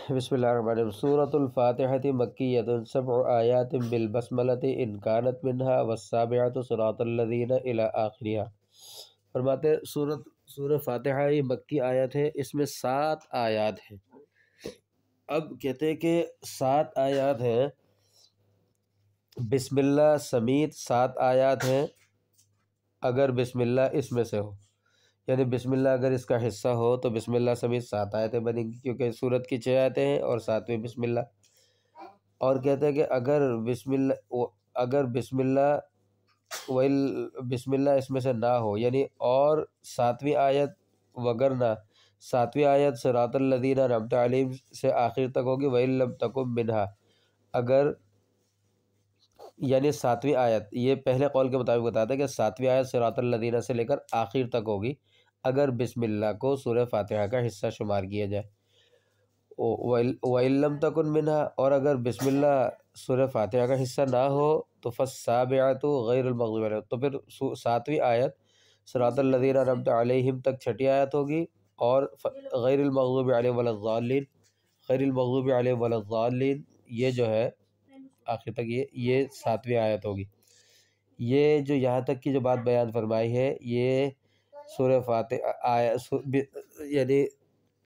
بسم اللہ الرحمن الرحیم سورۃ الفاتحۃ مکیۃ سبع آیات بالبسملۃ ان کانت منها والسابعۃ صراط الذین الی آخرہ۔ فرماتے ہیں سورہ فاتحہ یہ مکی آیت ہے، اس میں 7 آیات ہیں۔ اب کہتے ہیں کہ 7 آیات ہیں، بسم اللہ سمیت 7 آیات ہیں اگر بسم اللہ اس میں سے ہو، یعنی بسم اللہ اگر اس کا حصہ ہو تو بسم اللہ سمیت 7 آیتیں بنیں گی، کیونکہ سورت کی 6 آیتیں ہیں اور 7ویں بسم اللہ۔ اور کہتے ہیں کہ اگر بسم اللہ اس میں سے نہ ہو، یعنی اور 7ویں آیت وگرنہ 7ویں آیت صراط الذین انعمت علیہم سے آخر تک ہوگی، وَإِن لَّمْ تَكُن مِّنْهَا، اگر یعنی 7ویں آیت، یہ پہلے قول کے مطابق بتاتا ہے کہ 7ویں آیت صراط الذین سے لے کر آخر تک ہوگی اگر بسم اللہ کو سورہ فاتحہ کا حصہ شمار کیا جائے۔ وَإِن لَّمْ تَكُن مِّنْهَا، اور اگر بسم اللہ سورہ فاتحہ کا حصہ نہ ہو تو فَالسَّابِعَةُ غَيْرُ الْمَغْضُوبِ عَلَيْهِمْ، تو پھر 7ویں آیت صراط الذین انعمت علیہم تک 6ٹھی آیت ہوگی، اور غیر المغضوب علیہم ولا الضالین، غیر المغضوب علیہم ولا الضالین یہ جو ہے آخر تک یہ 7ویں آیت ہوگی۔ یہ جو یہاں تک کی جو بات بیان فرمائی ہے یہ سورہ فاتحہ یعنی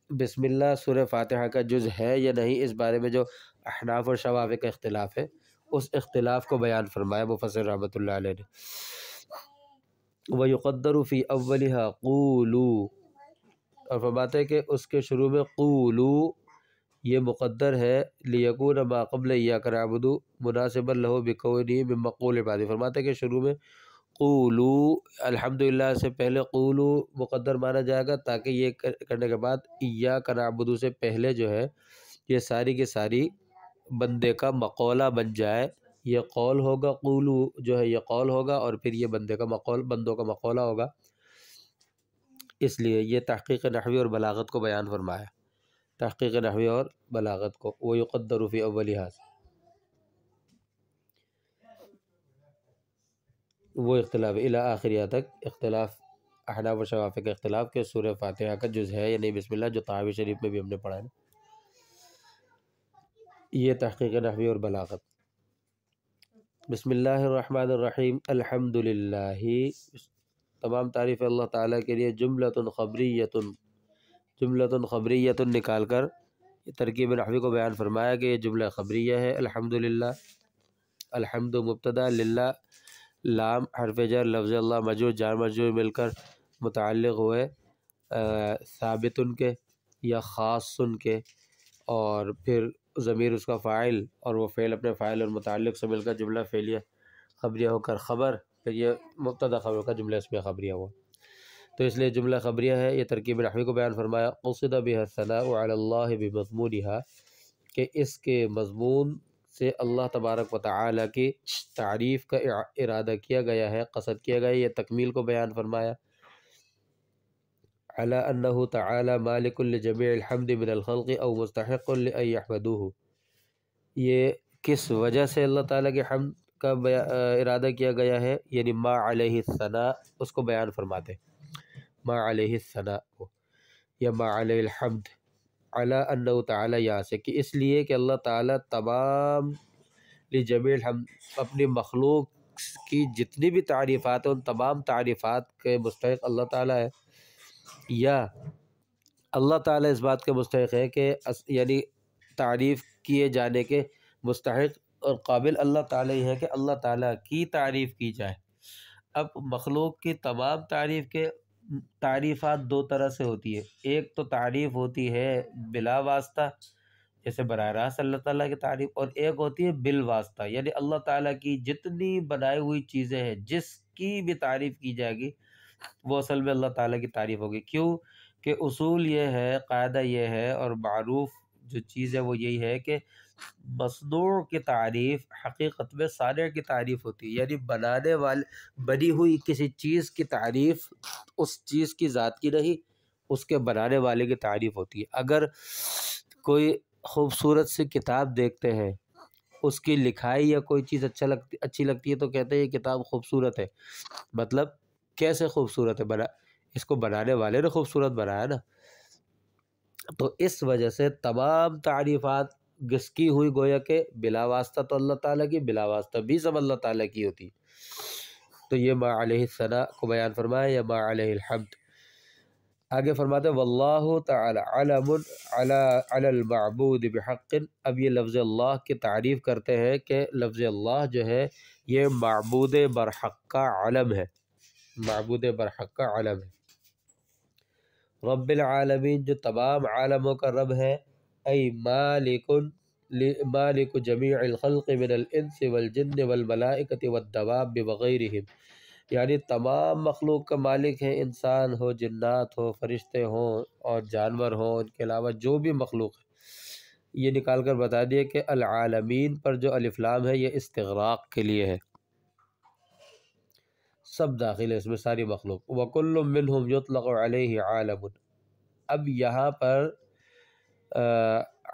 بسم اللہ سورہ فاتحہ کا جز ہے یا نہیں، اس بارے میں جو احناف اور شوافی کا اختلاف ہے، اس اختلاف کو بیان فرمایا مفسر رحمۃ اللہ علیہ نے۔ وَيُقَدَّرُ فِي أَوَّلِهَا قُولُوا، اور فرماتے ہیں کہ اس کے شروع میں قولوا یہ مقدر ہے، لِيَكُونَ مَا قَبْلَ إِيَّاكَ نَعْبُدُ مُنَاسِبًا لَهُ بِكَوْنِهِ مِن مَّقُولِ بَعْدِ، فرماتے ہیں کہ شروع میں قولوا الحمدللہ سے پہلے قولوا مقدر مانا جائے گا، تاکہ یہ کرنے کے بعد إِيَّاكَ نَعْبُدُ سے پہلے جو ہے یہ ساری کی ساری بندے کا مقولہ بن جائے، یہ قول ہوگا، قولوا جو ہے یہ قول ہوگا، اور پھر یہ بندوں کا مقولہ ہوگا، اس لیے یہ تحقیق نحوی اور بلاغت کو بیان فرمایا، تحقیق نحوی اور بلاغت کو۔ وَيُقَدَّرُ فِي أَوَّلِهَا، وہ اختلاف الی آخریہ تک، اختلاف احناف و شوافی کا اختلاف کہ سورہ فاتحہ کا جز ہے یا نہیں بسم اللہ، جو طحاوی شریف میں بھی ہم نے پڑھا ہے نا، یہ تحقیق نحوی اور بلاغت۔ بسم اللہ الرحمن الرحیم، الحمدللہ، تمام تعریف اللہ تعالیٰ کے لیے، جملۃ خبریۃ نکال کر ترکیب نحوی کو بیان فرمایا کہ یہ جملہ خبریہ ہے۔ الحمدللہ، الحمد مبتدا، للہ لام حرف جر، لفظ اللہ مجرور، جار مجرور مل کر متعلق ہوئے ثابت کے یا خاص کے، اور پھر ضمیر اس کا فاعل، اور وہ فعل اپنے فاعل اور متعلق سے مل کر جملہ فعلیہ خبریہ ہو کر خبر، پھر یہ مبتدا خبر کا جملہ اسمیہ خبریہ ہوا، تو اس لیے جملہ خبریہ ہے۔ یہ ترکیب نحوی کو بیان فرمایا۔ قصد بها الثناء علی اللہ بمضمونها، کہ اس کے مضمون سے اللہ تبارک و تعالیٰ کی تعریف کا ارادہ کیا گیا ہے، قصد کیا گیا ہے، یہ تکمیل کو بیان فرمایا۔ علی انہ تعالی مالک لجمیع الحمد من الخلق او مستحق لان یحمدوہ، یہ کس وجہ سے اللہ تعالیٰ کے حمد کا ارادہ کیا گیا ہے، یعنی ما علیہ الثناء، اس کو بیان فرماتے ما علیہ الثناء یا ما علیہ الحمد، علی انہ تعالی، یہاں سے کہ اس لیے کہ اللہ تعالیٰ تمام لجمیع الحمد، اپنی مخلوق کی جتنی بھی تعریفات ہیں ان تمام تعریفات کے مستحق اللہ تعالیٰ ہے، یا اللہ تعالیٰ اس بات کے مستحق ہے کہ یعنی تعریف کیے جانے کے مستحق اور قابل اللہ تعالیٰ ہی ہے کہ اللہ تعالیٰ کی تعریف کی جائے۔ اب مخلوق کی تمام تعریفات 2 طرح سے ہوتی ہے، ایک تو تعریف ہوتی ہے بلا واسطہ، جیسے براہ راست اللہ تعالیٰ کی تعریف، اور ایک ہوتی ہے بالواسطہ، یعنی اللہ تعالیٰ کی جتنی بنائی ہوئی چیزیں ہیں جس کی بھی تعریف کی جائے گی وہ اصل میں اللہ تعالیٰ کی تعریف ہوگی۔ کیوں کہ اصول یہ ہے، قاعدہ یہ ہے، اور معروف جو چیز ہے وہ یہی ہے کہ مصنوع کی تعریف حقیقت میں صانع کی تعریف ہوتی ہے، یعنی بنی ہوئی کسی چیز کی تعریف اس چیز کی ذات کی نہیں، اس کے بنانے والے کی تعریف ہوتی ہے۔ اگر کوئی خوبصورت سی کتاب دیکھتے ہیں، اس کی لکھائی یا کوئی چیز اچھی لگتی ہے تو کہتے ہیں یہ کتاب خوبصورت ہے، مطلب کیسے خوبصورت ہے، اس کو بنانے والے نے خوبصورت بنایا نا، تو اس وجہ سے تمام تعریفات گسکی ہوئی گویا کہ بلا واسطہ تو اللہ تعالیٰ کی، بلا واسطہ بھی سب اللہ تعالیٰ کی ہوتی. تو یہ ما علیہ الثناء کو بیان فرمایا یا ما علیہ الحمد. آگے فرماتے ہیں واللہ تعالی علم علی المعبود بحق. اب یہ لفظ اللہ کی تعریف کرتے ہیں کہ لفظ اللہ جو ہے یہ معبود برحق کا علم ہے، معبود برحق کا علم ہے. رب العالمین جو تمام عالموں کا رب ہے، ای مالک جمیع الخلق من الانس والجن والملائکۃ والدواب وغیرہم، یعنی تمام مخلوق کا مالک ہے، انسان ہو، جنات ہو، فرشتے ہوں اور جانور ہوں، ان کے علاوہ جو بھی مخلوق ہے. یہ نکال کر بتا دیا کہ العالمین پر جو الف لام ہے یہ استغراق کے لیے ہے، سب داخل ہے اس میں، ساری مخلوق. وَكُلٌّ مِّنْهُمْ يُطْلَقُ عَلَيْهِ عَالَمٌ. اب یہاں پر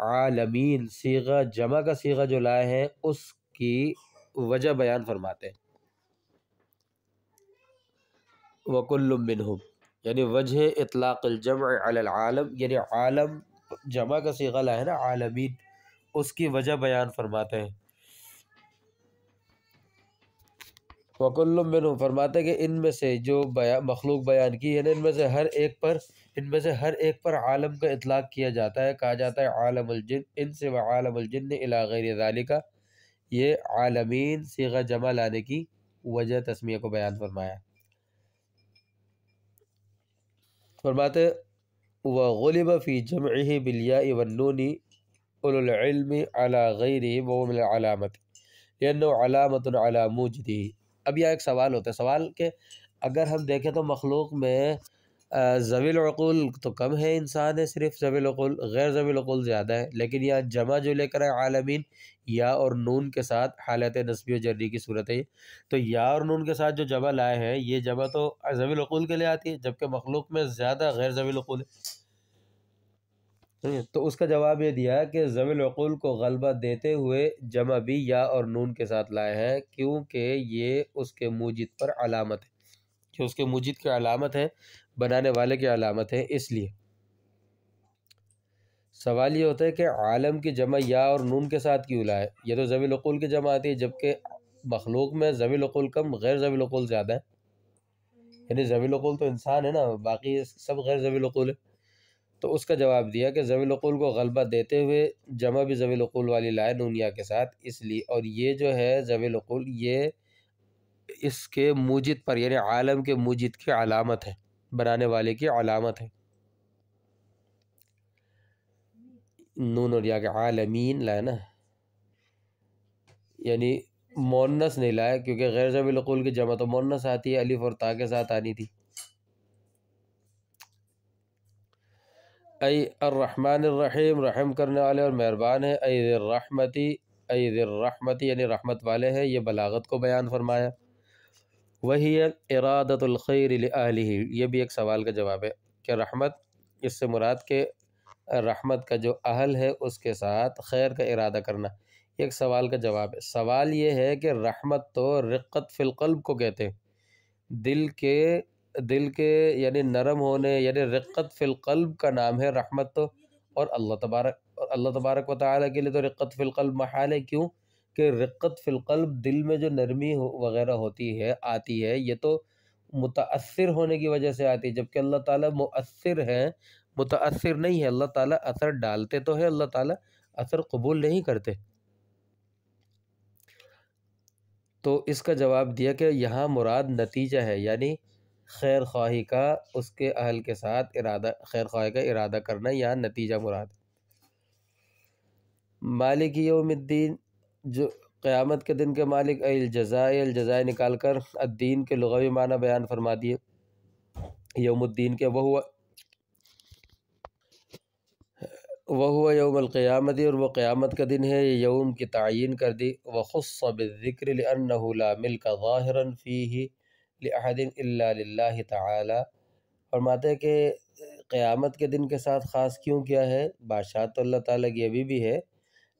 عالمین صیغہ جمع کا صیغہ جو لائے ہیں اس کی وجہ بیان فرماتے ہیں. وَكُلٌّ مِّنْهُمْ یعنی وجہ اطلاق الجمع علی العالم، یعنی عالم جمع کا صیغہ لائے ہیں نا عالمین، اس کی وجہ بیان فرماتے ہیں. وَكُلٌّ مِّنْهُمْ فرماتے ہیں کہ ان میں سے جو مخلوق بیان کی ہے ان میں سے ہر ایک پر عالم کا اطلاق کیا جاتا ہے، کہا جاتا ہے عالم الجن انس و عالم الجن الی غیر ذالک. یہ عالمین صیغہ جمع لانے کی وجہ تسمیہ کو بیان فرمایا. فرماتے وغلب فی جمعہ بالیاء والنون اولو العلم علی غیرہ وهو من العلامت لأنه علامت علی موجدہ. اب یہ ایک سوال ہوتا ہے، سوال کہ اگر ہم دیکھیں تو مخلوق میں ذوی العقول تو کم ہے، انسان ہے صرف ذوی العقول، غیر ذوی العقول زیادہ ہے، لیکن یہاں جمع جو لے کر ہے عالمین یا اور نون کے ساتھ حالت نسبی و جری کی صورت ہے. تو یا اور نون کے ساتھ جو جمع لائے ہیں یہ جمع تو ذوی العقول کے لیے آتی ہے، جبکہ مخلوق میں زیادہ غیر ذوی العقول ہے. تو اس کا جواب یہ دیا کہ ذوی العقول کو غلبہ دیتے ہوئے جمع بھی یا اور نون کے ساتھ لائے ہیں، کیونکہ یہ اس کے موجد پر علامت ہے، جو اس کے موجد کی علامت ہے، بنانے والے کی علامت ہے. اس لیے سوال یہ ہوتا ہے کہ عالم کی جمع یا اور نون کے ساتھ کیوں لائے؟ یہ تو ذوی العقول کی جمع آتی ہے، جبکہ مخلوق میں ذوی العقول کم، غیر ذوی العقول زیادہ ہے. یعنی ذوی العقول تو انسان ہے نا، باقی سب غیر ذوی العقول ہے. تو اس کا جواب دیا کہ ذوی العقول کو غلبہ دیتے ہوئے جمع بھی ذوی العقول والی لائے نونیا کے ساتھ، اس لیے. اور یہ جو ہے ذوی العقول یہ اس کے موجد پر یعنی عالم کے موجد کی علامت ہے، بنانے والے کی علامت ہے. نون اور یا کے عالمین لائے نا، یعنی مونس نہیں لائے، کیونکہ غیر ذوی العقول کی جمع تو مونس آتی ہے، الف اور تا کے ساتھ آنی تھی. ای الرحمن الرحیم رحم کرنے والے اور مہربان ہے، ای ذی الرحمتی، ای ذی الرحمتی یعنی رحمت والے ہیں. یہ بلاغت کو بیان فرمایا. وہی ارادۃ الخیر لأہلہ، یہ بھی ایک سوال کا جواب ہے کہ رحمت اس سے مراد کہ رحمت کا جو اہل ہے اس کے ساتھ خیر کا ارادہ کرنا. یہ ایک سوال کا جواب ہے. سوال یہ ہے کہ رحمت تو رقت فی القلب کو کہتے ہیں، دل کے یعنی نرم ہونے، یعنی رقت فی القلب کا نام ہے رحمت تو. اور اللہ تبارک و تعالیٰ کے لیے تو رقت فی القلب محال ہے. کیوں کہ رقت فی القلب دل میں جو نرمی وغیرہ ہوتی ہے آتی ہے یہ تو متاثر ہونے کی وجہ سے آتی ہے، جبکہ اللہ تعالیٰ مؤثر ہے، متاثر نہیں ہے. اللہ تعالیٰ اثر ڈالتے تو ہے، اللہ تعالیٰ اثر قبول نہیں کرتے. تو اس کا جواب دیا کہ یہاں مراد نتیجہ ہے، یعنی خیر خواہی کا اس کے اہل کے ساتھ ارادہ، خیر خواہی کا ارادہ کرنا، یہاں نتیجہ مراد. مالک یوم الدین جو قیامت کے دن کے مالک، الجزائے، الجزائے نکال کر الدین کے لغوی معنی بیان فرما دیے یوم الدین کے. وہو یوم القیامت، اور وہ قیامت کا دن ہے. یہ یوم کی تعین کر دی. وخص بالذکر لأنه لا ملک ظاہرا فیہ لأحد الا للہ تعالی. فرماتے ہیں کہ قیامت کے دن کے ساتھ خاص کیوں کیا ہے؟ بادشاہت تو اللہ تعالیٰ کی ابھی بھی ہے،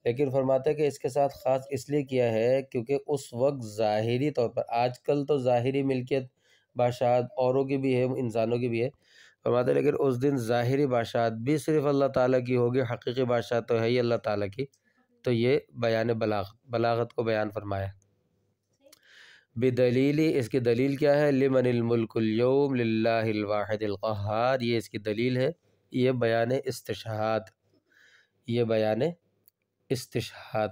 لیکن فرماتے ہیں کہ اس کے ساتھ خاص اس لیے کیا ہے کیونکہ اس وقت ظاہری طور پر، آج کل تو ظاہری ملکیت بادشاہت اوروں کی بھی ہے، انسانوں کی بھی ہے، فرماتے ہیں لیکن اس دن ظاہری بادشاہت بھی صرف اللہ تعالیٰ کی ہوگی، حقیقی بادشاہت تو ہے ہی اللہ تعالیٰ کی۔ تو یہ بیان بلاغت کو بیان فرمایا۔ بدلیل، اس کی دلیل کیا ہے؟ لمن الملک اليوم للہ الواحد القہار، یہ اس کی دلیل ہے، یہ بیان استشہاد، یہ بیان استشہاد۔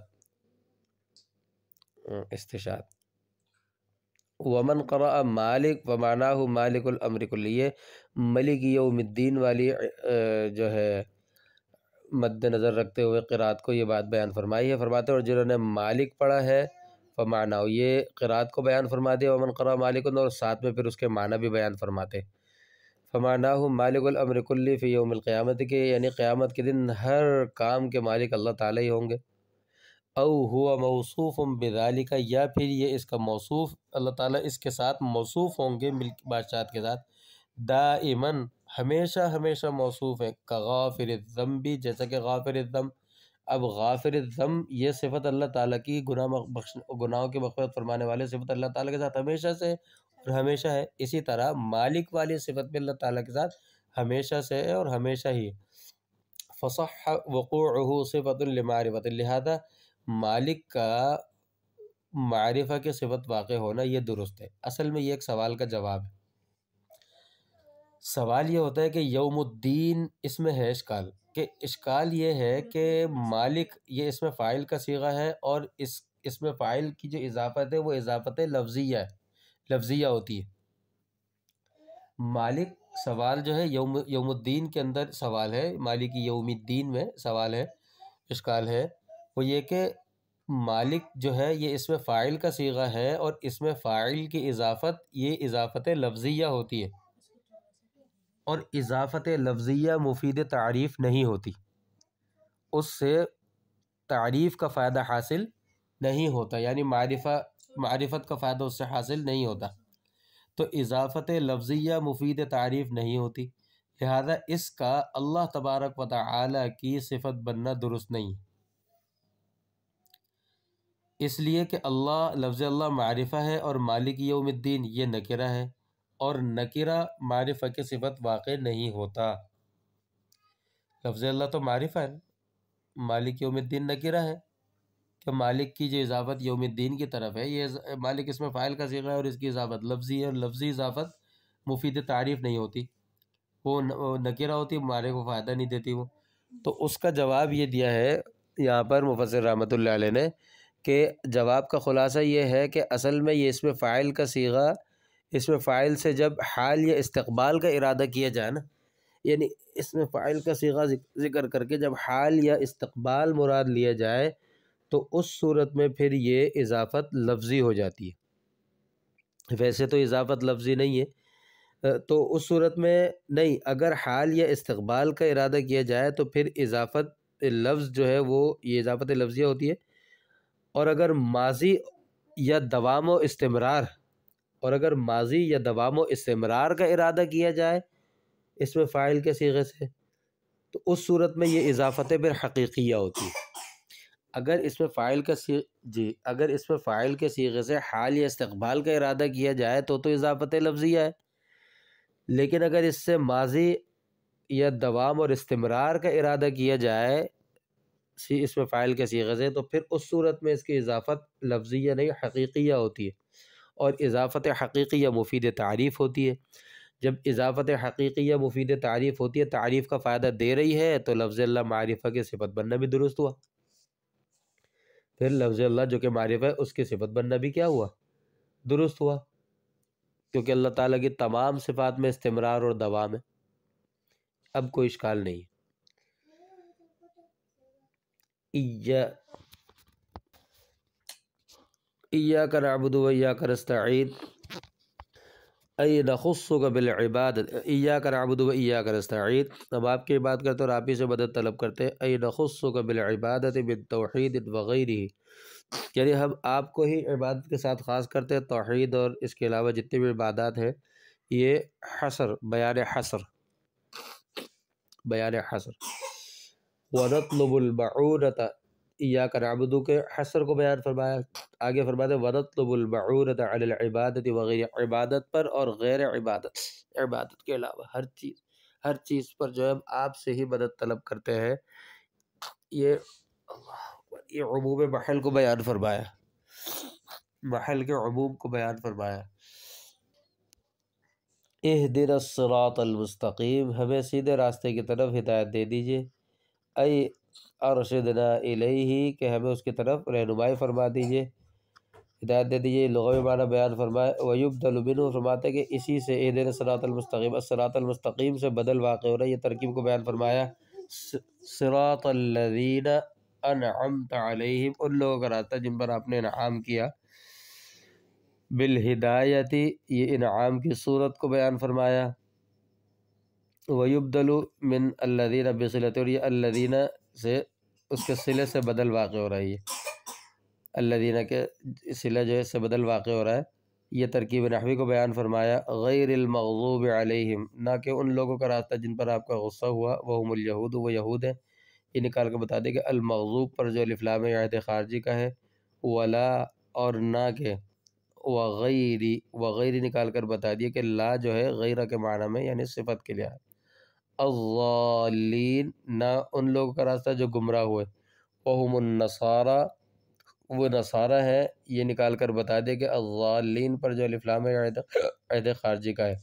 ومن قرأ مالک ومعناہ مالک الامر کلی، یہ ملک یوم الدین والی جو ہے مد نظر رکھتے ہوئے قرأت کو یہ بات بیان فرمائی ہے۔ فرماتے ہیں اور جنہوں نے مالک پڑھا ہے فمعناہ، یہ قرأت کو بیان فرما دیا ومن قرأ مالک، اور ساتھ میں پھر اس کے معنی بھی بیان فرماتے۔ فمعناہ مالک الامر کلی فی یوم القیامت کے، یعنی قیامت کے دن ہر کام کے مالک اللہ تعالیٰ ہی ہوں گے۔ او ہوا موصوف بذالک، یا پھر یہ اس کا موصوف اللہ تعالیٰ اس کے ساتھ موصوف ہوں گے، ملک بادشاہت کے ساتھ، دائماً ہمیشہ ہمیشہ موصوف ہے، کغافر الذنب، جیسا کہ غافر الذنب۔ اب غافر الذنب یہ صفت اللہ تعالیٰ کی گناہوں کی مغفرت فرمانے والے صفت اللہ تعالیٰ کے ساتھ ہمیشہ سے اور ہمیشہ ہے، اسی طرح مالک والی صفت بھی اللہ تعالیٰ کے ساتھ ہمیشہ سے ہے اور ہمیشہ ہی۔ فصح وقوعہ صفت لمعرفت، لہذا مالک کا معرفہ کے صفت واقع ہونا یہ درست ہے۔ اصل میں یہ ایک سوال کا جواب ہے۔ سوال یہ ہوتا ہے کہ یوم الدین اس میں ہے اشکال، کہ اشکال یہ ہے کہ مالک یہ اس میں فاعل کا صیغہ ہے، اور اس میں فاعل کی جو اضافت ہے وہ اضافت لفظیہ ہے، لفظیہ ہوتی ہے۔ مالک سوال جو ہے یوم الدین کے اندر سوال ہے، مالک یوم الدین میں سوال ہے، اشکال ہے، وہ یہ کہ مالک جو ہے یہ اس میں فاعل کا صیغہ ہے، اور اس میں فاعل کی اضافت یہ اضافت لفظیہ ہوتی ہے، اور اضافت لفظیہ مفید تعریف نہیں ہوتی، اس سے تعریف کا فائدہ حاصل نہیں ہوتا، یعنی معرفت کا فائدہ اس سے حاصل نہیں ہوتا، تو اضافت لفظیہ مفید تعریف نہیں ہوتی، لہذا اس کا اللہ تبارک و تعالی کی صفت بننا درست نہیں، اس لیے کہ اللہ، لفظ اللہ معرفہ ہے، اور مالک یوم الدین یہ نکرہ ہے، اور نکرہ معرفہ کی صفت واقع نہیں ہوتا۔ لفظ اللہ تو معرفہ ہے، مالک یوم الدین نکرہ ہے، کہ مالک کی جو اضافت یوم الدین کی طرف ہے، یہ مالک اس میں فاعل کا صیغہ ہے، اور اس کی اضافت لفظی ہے، اور لفظی اضافت مفید تعریف نہیں ہوتی، وہ نکرہ ہوتی، مالک کو فائدہ نہیں دیتی وہ۔ تو اس کا جواب یہ دیا ہے یہاں پر مفسر رحمۃ اللہ علیہ نے، کہ جواب کا خلاصہ یہ ہے کہ اصل میں یہ اس میں فاعل کا صیغہ، اس میں فاعل سے جب حال یا استقبال کا ارادہ کیا جائے نا، یعنی اس میں فاعل کا صیغہ ذکر کر کے جب حال یا استقبال مراد لیا جائے تو اس صورت میں پھر یہ اضافت لفظی ہو جاتی ہے، ویسے تو اضافت لفظی نہیں ہے، تو اس صورت میں نہیں، اگر حال یا استقبال کا ارادہ کیا جائے تو پھر اضافت لفظ جو ہے وہ یہ اضافت لفظیہ ہوتی ہے، اور اگر ماضی یا دوام و استمرار، اور اگر ماضی یا دوام و استمرار کا ارادہ کیا جائے اس میں فاعل کے صیغے سے، تو اس صورت میں یہ اضافت پھر حقیقیہ ہوتی ہے۔ اگر اس میں فاعل کا اگر اس میں فاعل کے صیغے سے حال یا استقبال کا ارادہ کیا جائے تو اضافت لفظیہ ہے، لیکن اگر اس سے ماضی یا دوام اور استمرار کا ارادہ کیا جائے اس میں فاعل کے صیغے سے، تو پھر اس صورت میں اس کی اضافت لفظیہ نہیں حقیقیہ ہوتی ہے، اور اضافت حقیقیہ مفید تعریف ہوتی ہے۔ جب اضافت حقیقیہ مفید تعریف ہوتی ہے، تعریف کا فائدہ دے رہی ہے، تو لفظ اللہ معرفہ کی صفت بننا بھی درست ہوا، پھر لفظ اللہ جو کہ معرفہ ہے اس کی صفت بننا بھی کیا ہوا؟ درست ہوا، کیونکہ اللہ تعالیٰ کی تمام صفات میں استمرار اور دوام ہے، اب کوئی اشکال نہیں۔ ایاک نعبد و ایاک نستعین ای نخصک بالعبادت، ایاک نعبد و ایاک نستعین، ہم آپ کی عبادت کرتے اور آپ ہی سے مدد طلب کرتے ہیں، ای نخصک بالعبادت بالتوحید وغیرہ، یعنی ہم آپ کو ہی عبادت کے ساتھ خاص کرتے ہیں، توحید اور اس کے علاوہ جتنی بھی عبادات ہیں، یہ حصر، بیان حصر، بیان حصر۔ وَنَطْلُبُ الْمَعُونَةَ، ایاک نعبد کے حصر کو بیان فرمایا، آگے فرماتے ہیں وَنَطْلُبُ الْمَعُونَةَ عَلَى الْعِبَادَةِ وغیر، عبادت پر اور غیر عبادت، عبادت کے علاوہ ہر چیز ہر چیز پر جو ہے ہم آپ سے ہی مدد طلب کرتے ہیں۔ یہ یہ عموم محل کو بیان فرمایا، محل کے عموم کو بیان فرمایا۔ اہدنا الصراط المستقیم، ہمیں سیدھے راستے کی طرف ہدایت دے دیجیے۔ ای ارشدنا الیہ، کہ ہمیں اس کی طرف رہنمائی فرما دیجیے، ہدایت دے دیجیے۔ لغوی معنی بیان فرمائے۔ ویبدل منہ، فرماتے کہ اسی سے اہدنا الصراط المستقیم، الصراط المستقیم سے بدل واقع ہو رہا ہے، یہ ترکیب کو بیان فرمایا۔ صراط الذین انعمت علیہم، ان لوگوں کا راستہ جن پر آپ نے انعام کیا۔ بالہدایتی، یہ انعام کی صورت کو بیان فرمایا۔ ویبدل من الذین بصلۃ، اور یہ الذین سے اس کے صلے سے بدل واقع ہو رہا ہے، الذین کے صلہ جو ہے اس سے بدل واقع ہو رہا ہے، یہ ترکیب نحوی کو بیان فرمایا۔ غیر المغضوب علیہم، نہ کہ ان لوگوں کا راستہ جن پر آپ کا غصہ ہوا، وہم الیہود، وہ یہود ہیں۔ یہ نکال کے بتا دے کہ المغضوب پر جو الف لام عہد خارجی کا ہے، ولا اور نہ کہ، وغیر نکال کر بتا دیا کہ لا جو ہے غیرہ کے معنی میں یعنی صفت کے لیے ہے۔ الضالین، نہ ان لوگوں کا راستہ جو گمراہ ہوئے، وہم النصارى، وہ نصارہ ہے، یہ نکال کر بتا دے کہ الضالین پر جو الف لام عہد خارجی کا ہے۔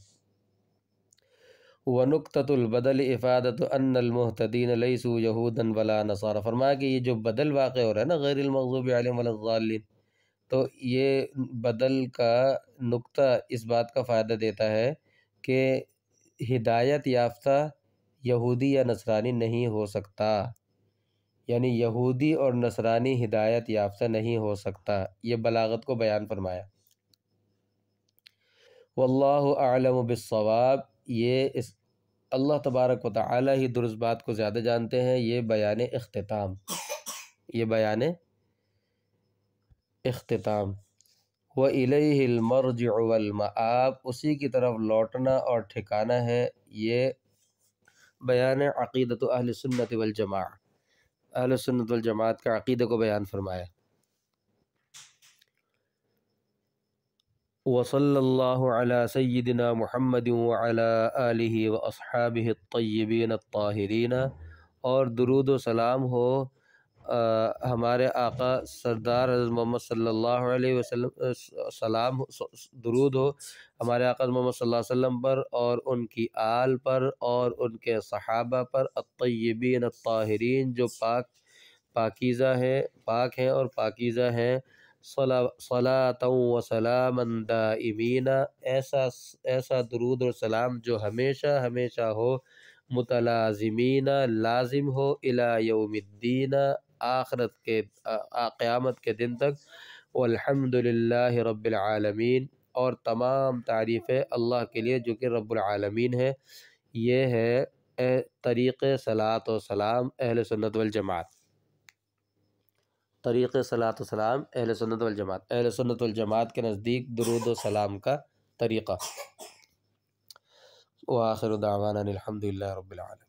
وَنُقْطَةُ الْبَدَلِ إِفَادَةُ أَنَّ الْمُهْتَدِينَ لَيْسُوا يَهُودًا وَلَا نَصَارَى، فرمایا کہ یہ جو بدل واقع ہو رہا ہے نا، غیر المغضوب علیہم ولا الضالین، تو یہ بدل کا نقطہ اس بات کا فائدہ دیتا ہے کہ ہدایت یافتہ یہودی یا نصرانی نہیں ہو سکتا، یعنی یہودی اور نصرانی ہدایت یافتہ نہیں ہو سکتا، یہ بلاغت کو بیان فرمایا۔ واللہ اعلم بالصواب، یہ اللہ تبارک و تعالی ہی درست بات کو زیادہ جانتے ہیں، یہ بیان اختتام، یہ بیان اختتام۔ وَإِلَيْهِ الْمَرْجِعُ وَالْمَآبُ، اسی کی طرف لوٹنا اور ٹھکانہ ہے، یہ بیان عقیدت اہل سنت والجماع، اہل سنت والجماعت کا عقیدہ کو بیان فرمایا۔ وصلی اللہ علی سیدنا محمد وعلی آلہ واصحابہ الطیبین الطاہرین، اور درود و سلام ہو ہمارے آقا سردار حضرت محمد صلی اللہ علیہ وسلم، درود ہو ہمارے آقا محمد صلی اللہ علیہ وسلم پر اور ان کی آل پر اور ان کے صحابہ پر، الطیبین الطاہرین، جو پاکیزہ ہیں، پاک ہیں اور پاکیزہ ہیں۔ صلاۃ و سلاما دائمین، ایسا درود اور سلام جو ہمیشہ ہمیشہ ہو، متلازمین، لازم ہو، الی یوم الدین، آخرت کے قیامت کے دن تک۔ والحمد للہ رب العالمین، اور تمام تعریفیں اللہ کے لیے جو کہ رب العالمین ہے۔ یہ ہے طریق صلاۃ و سلام اہل سنت والجماعت، طریق صلاۃ و سلام اہل سنت والجماعت، اہل سنت والجماعت کے نزدیک درود و سلام کا طریقہ۔ وآخر دعوانا الحمد للہ رب العالمین۔